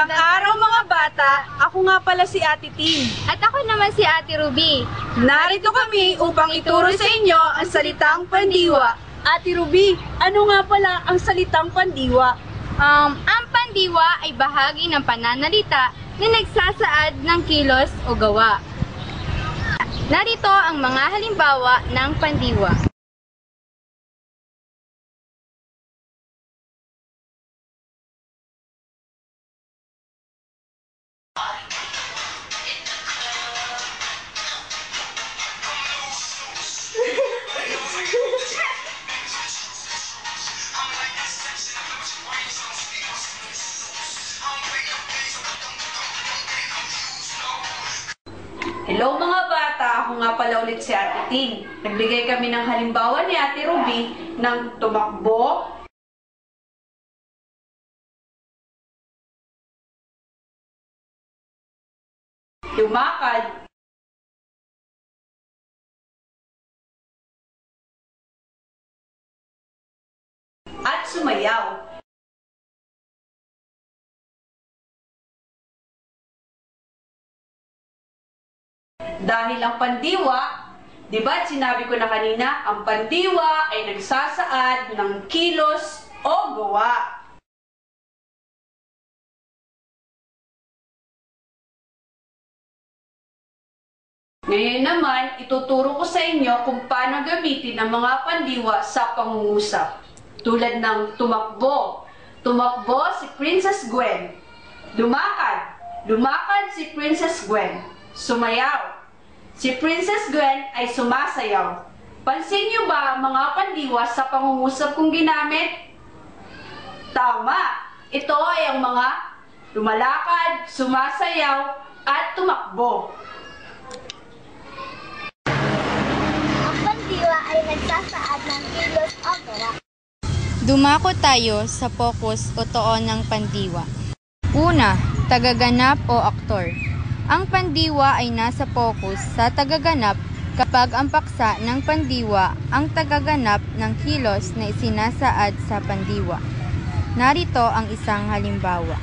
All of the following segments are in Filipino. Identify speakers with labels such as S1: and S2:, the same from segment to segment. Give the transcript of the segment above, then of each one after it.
S1: Magandang araw mga bata! Ako nga pala si Ate Tin.
S2: At ako naman si Ate Ruby.
S1: Narito kami upang ituro sa inyo ang salitang pandiwa. Ate Ruby, ano nga pala ang salitang pandiwa?
S2: Ang pandiwa ay bahagi ng pananalita na nagsasaad ng kilos o gawa. Narito ang mga halimbawa ng pandiwa.
S1: Hello mga bata! Ako nga pala ulit si Ate Tin. Nagbigay kami ng halimbawa ni Ate Ruby ng tumakbo, lumakad, at sumayaw. Dahil ang pandiwa, di ba sinabi ko na kanina, ang pandiwa ay nagsasaad ng kilos o gawa. Ngayon naman, ituturo ko sa inyo kung paano gamitin ang mga pandiwa sa pangungusap. Tulad ng tumakbo. Tumakbo si Princess Gwen. Lumakad. Lumakad si Princess Gwen. Sumayaw. Si Princess Gwen ay sumasayaw. Pansin niyo ba ang mga pandiwa sa pangungusap kong ginamit? Tama! Ito ay ang mga lumalakad, sumasayaw, at tumakbo.
S3: Ang pandiwa ay nagsasaad ng kilos o gawa.
S2: Dumako tayo sa focus o toon ng pandiwa. Una, tagaganap o aktor. Ang pandiwa ay nasa focus sa tagaganap kapag ang paksa ng pandiwa ang tagaganap ng kilos na isinasaad sa pandiwa. Narito ang isang halimbawa.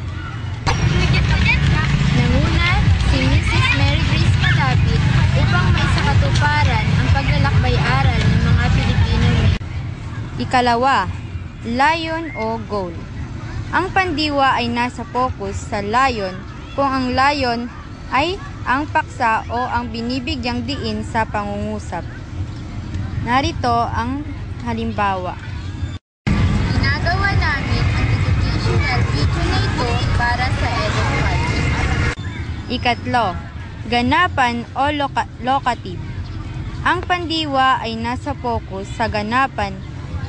S2: Nanguna si Mrs. Mary Grace Malapit upang may sa katuparan ang paglalakbay-aral ng mga Pilipino. Ikalawa, lion o goal. Ang pandiwa ay nasa focus sa lion kung ang lion ay ang paksa o ang binibigyang diin sa pangungusap. Narito ang halimbawa. Ginagawa namin ang educational video na ito para sa EduFund. Ikatlo, ganapan o locative. Ang pandiwa ay nasa focus sa ganapan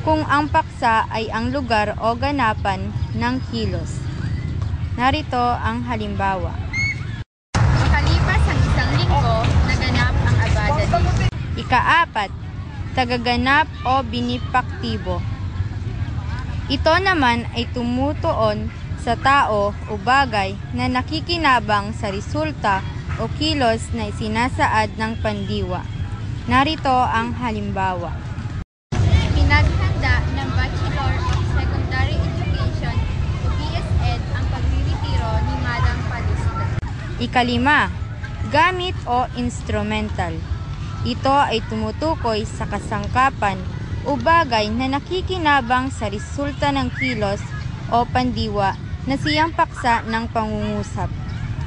S2: kung ang paksa ay ang lugar o ganapan ng kilos. Narito ang halimbawa. Makalipas ang isang linggo, naganap ang abada dito. Ikaapat, tagaganap o binipaktibo. Ito naman ay tumutuon sa tao o bagay na nakikinabang sa resulta o kilos na isinasaad ng pandiwa. Narito ang halimbawa. Pinaghanda ng Bachelor of Secondary Education o BSED ang pagriretiro ni Madam Palista. Ikalima, gamit o instrumental. Ito ay tumutukoy sa kasangkapan o bagay na nakikinabang sa resulta ng kilos o pandiwa na siyang paksa ng pangungusap.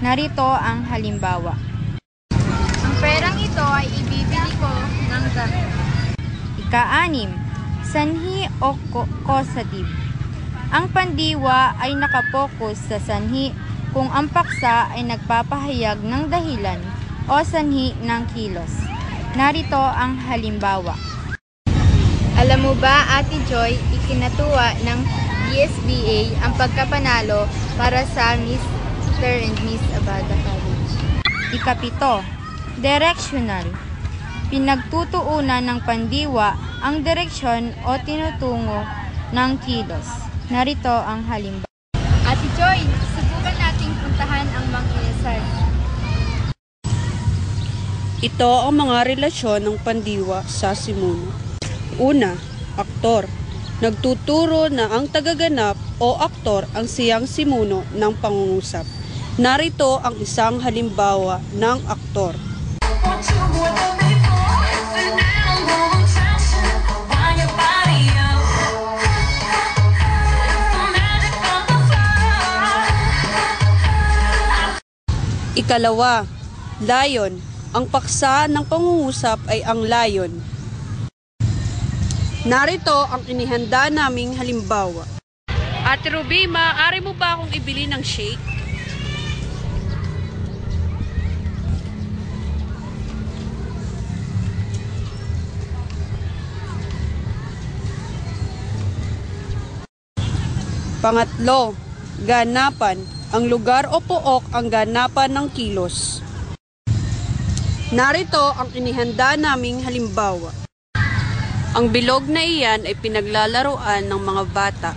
S2: Narito ang halimbawa. Ang perang ito ay ibibili ko ng damit. Ika-anim, sanhi o causative. Ang pandiwa ay nakapokus sa sanhi kung ang paksa ay nagpapahayag ng dahilan o sanhi ng kilos. Narito ang halimbawa. Alam mo ba, Ate Joy, ikinatuwa ng DSBA ang pagkapanalo para sa Mr. and Miss Abada College. Ikapito, directional. Pinagtutuunan ng pandiwa ang direksyon o tinutungo ng kilos. Narito ang halimbawa. Ate Joy, subukan nating puntahan ang Mang Inasal.
S4: Ito ang mga relasyon ng pandiwa sa simuno. Una, aktor.
S1: Nagtuturo na ang tagaganap o aktor ang siyang simuno ng pangungusap. Narito ang isang halimbawa ng aktor. Ikalawa, layon. Ang paksa ng pangungusap ay ang layon. Narito ang inihanda naming halimbawa. Ate Ruby, maaari mo ba akong ibili ng shake? Pangatlo, ganapan. Ang lugar o pook ang ganapan ng kilos. Narito ang inihanda naming halimbawa. Ang bilog na iyan ay pinaglalaruan ng mga bata.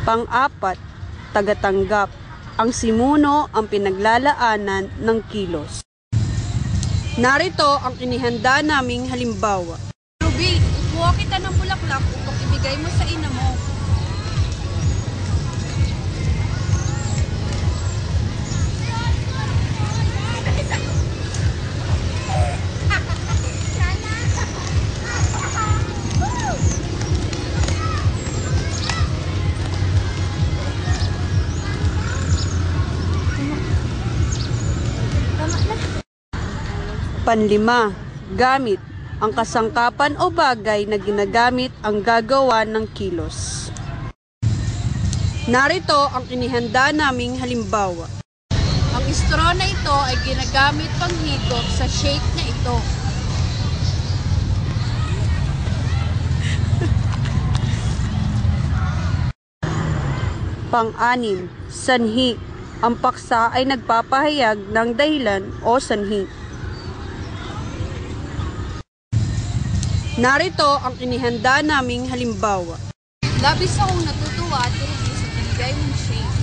S1: Pang-apat, tagatanggap. Ang simuno ang pinaglalaanan ng kilos. Narito ang inihanda naming halimbawa. Ruby, kuha kita ng bulaklak upang ibigay mo sa ina mo. Panlima, gamit. Ang kasangkapan o bagay na ginagamit ang gagawa ng kilos. Narito ang inihanda naming halimbawa. Ang straw na ito ay ginagamit panghigop sa shake na ito. Pang-anim, sanhi. Ang paksa ay nagpapahayag ng dahilan o sanhi. Narito ang inihanda naming halimbawa. Labis akong natutuwa at Ruby sa binigay mong shake.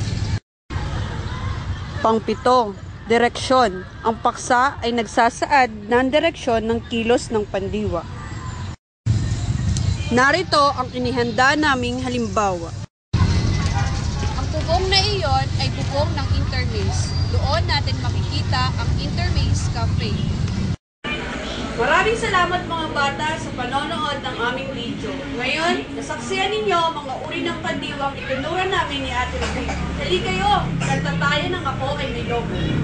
S1: Pang-pito, direksyon. Ang paksa ay nagsasaad ng direksyon ng kilos ng pandiwa. Narito ang inihanda naming halimbawa. Ang bubong na iyon ay bubong ng Intermaze. Doon natin makikita ang Intermaze Cafe. Maraming salamat mga bata sa panonood ng aming video. Ngayon, nasaksiyan ninyo mga uri ng pandiwang itinura namin ni Ate Ruby. Dali kayo, kanta tayo ng Ako Ay May Lobo.